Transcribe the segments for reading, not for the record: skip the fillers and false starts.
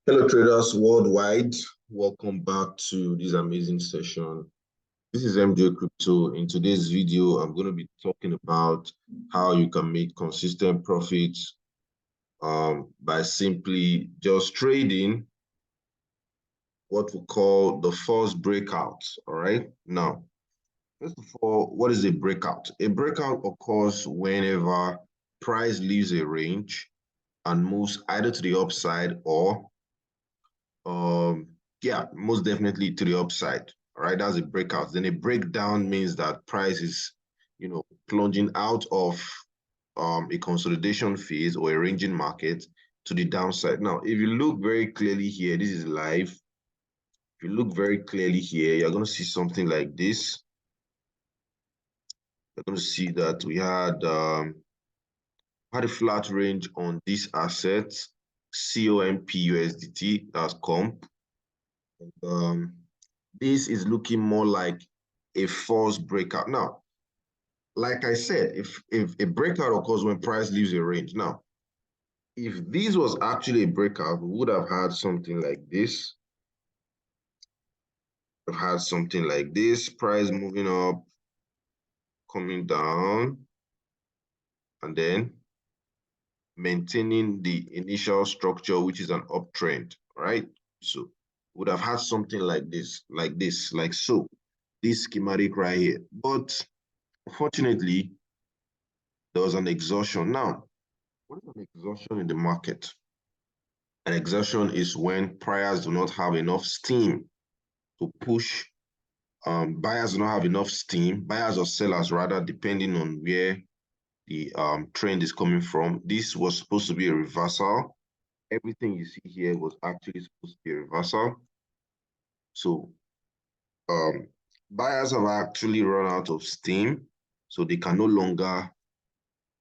Hello traders worldwide, welcome back to this amazing session. This is MJ Crypto. In today's video, I'm going to be talking about how you can make consistent profits by simply just trading what we call the false breakout. All right. Now, first of all, what is a breakout? A breakout occurs whenever price leaves a range and moves either to the upside or yeah, most definitely to the upside. All right, that's a breakout. Then a breakdown means that price is, plunging out of a consolidation phase or a ranging market to the downside. Now, if you look very clearly here, this is live. If you look very clearly here, you're going to see something like this. You're going to see that we had a flat range on this asset, COMP that's comp. And, this is looking more like a false breakout. Now, like I said, if a breakout occurs when price leaves a range. Now, if this was actually a breakout, we would have had something like this. We've had something like this, price moving up, coming down, and then maintaining the initial structure, which is an uptrend, right? So would have had something like this, like so, this schematic right here. But unfortunately, there was an exhaustion. Now, what is an exhaustion in the market? An exhaustion is when buyers do not have enough steam to push. Buyers do not have enough steam, buyers or sellers rather, depending on where the trend is coming from. This was supposed to be a reversal. Everything you see here was actually supposed to be a reversal. So buyers have actually run out of steam, so they can no longer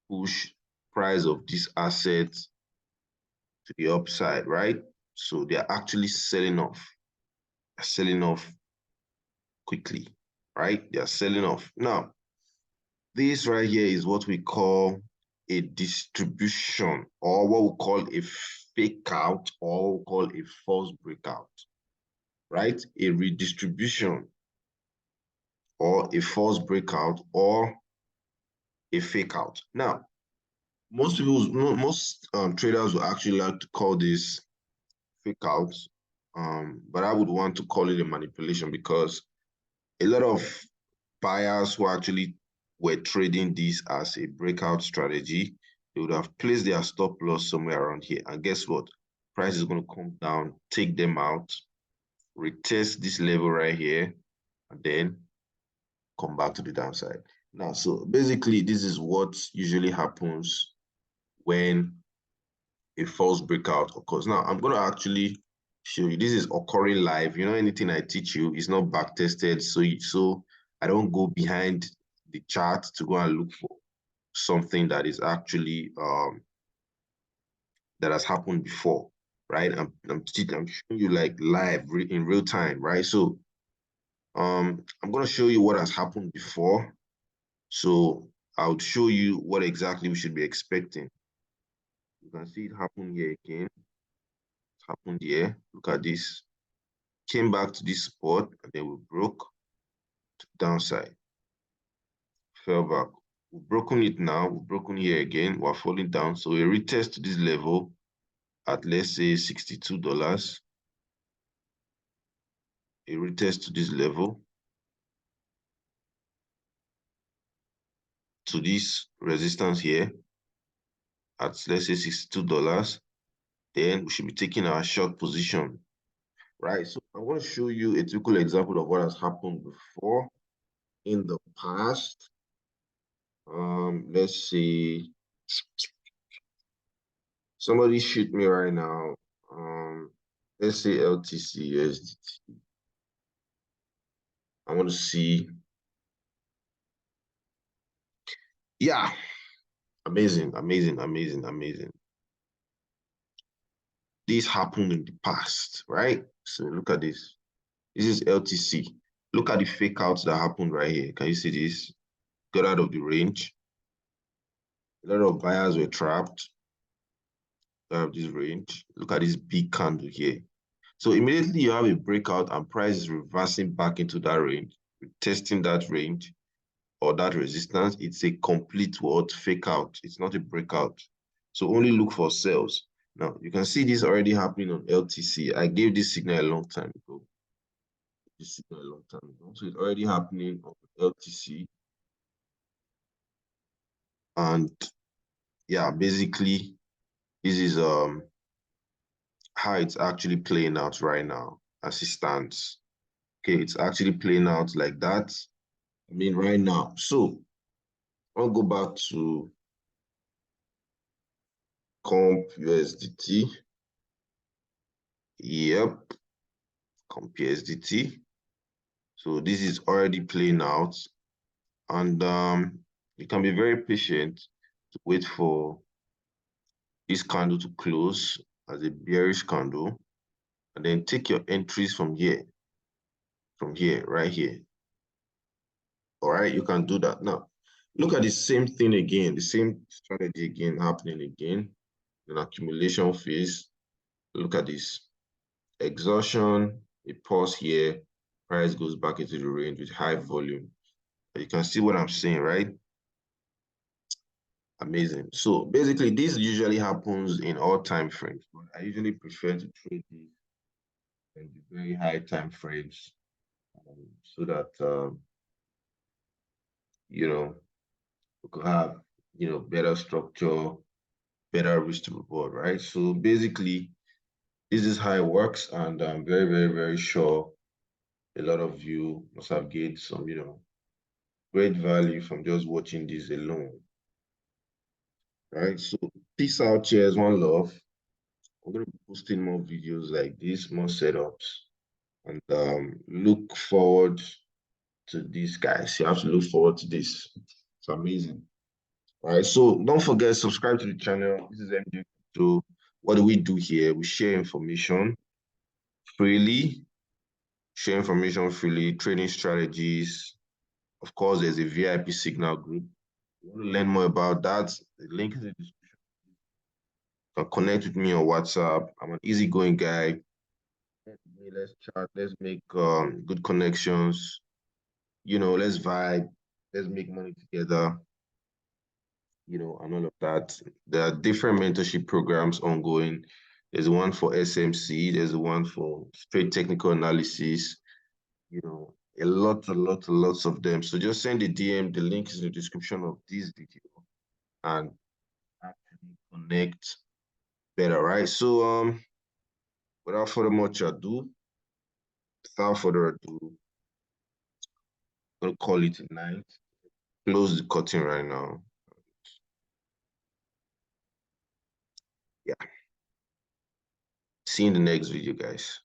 push price of this asset to the upside, right? So they're actually selling off quickly, right? They're selling off. Now, this right here is what we call a distribution, or what we call a fake out, or we call a false breakout, right? A redistribution, or a false breakout, or a fake out. Now, most traders will actually like to call this fake out, but I would want to call it a manipulation, because a lot of buyers who actually were trading this as a breakout strategy, they would have placed their stop loss somewhere around here. And guess what? Price is going to come down, take them out, retest this level right here, and then come back to the downside. Now, so basically, this is what usually happens when a false breakout occurs. Now, I'm going to actually show you. This is occurring live. Anything I teach you is not back tested, so I don't go behind the chart to go and look for something that is actually that has happened before, right? I'm showing you like live in real time, right? So I'm going to show you what has happened before. So I'll show you what exactly we should be expecting. You can see it happen here again. It happened here. Look at this. Came back to this spot, and then we broke to the downside. Fell back. We've broken it now. We've broken here again. We're falling down. So we retest to this level at, let's say, $62. A retest to this level, to this resistance here at, let's say, $62. Then we should be taking our short position, right? So I want to show you a typical example of what has happened before in the past. Let's see. Somebody shoot me right now. Let's say LTC USDT. I want to see. Yeah, amazing. This happened in the past, right? So look at this. This is LTC. Look at the fake outs that happened right here. Can you see this? Got out of the range. A lot of buyers were trapped. this range. Look at this big candle here. So immediately you have a breakout and price is reversing back into that range, testing that range or that resistance. It's a complete what fake out. It's not a breakout. So only look for sales. Now you can see this already happening on LTC. I gave this signal a long time ago. This signal a long time ago. So it's already happening on LTC. And yeah, basically this is how it's actually playing out right now as it stands. Okay, it's actually playing out like that. I mean, right now. So I'll go back to comp USDT. Yep, comp USDT. So this is already playing out, and you can be very patient to wait for this candle to close as a bearish candle, and then take your entries from here, right here. All right, you can do that. Now, look at the same thing again, the same strategy again happening again, an accumulation phase. Look at this. Exhaustion, a pause here, price goes back into the range with high volume. You can see what I'm saying, right? Amazing. So basically, this usually happens in all time frames, but I usually prefer to trade these in the very high time frames so that you know, we could have better structure, better risk to reward, right? So basically, this is how it works, and I'm very, very, very sure a lot of you must have gained some, great value from just watching this alone. Right? So peace out, cheers, one love. I'm gonna be posting more videos like this, more setups, and look forward to this, guys. You have to look forward to this. It's amazing. All right, so don't forget, subscribe to the channel. This is MJ. So what do we do here? We share information freely, trading strategies. Of course, there's a VIP signal group. If you want to learn more about that, the link is in the description. You can connect with me on WhatsApp. I'm an easygoing guy. Let's chat. Let's make good connections. Let's vibe. Let's make money together. And all of that. There are different mentorship programs ongoing. There's one for SMC. There's one for straight technical analysis. Lots of them. So just send a DM. The link is in the description of this video, and actually connect better, right? So without further ado, I'm gonna call it a night. Close the curtain right now. Yeah. See you in the next video, guys.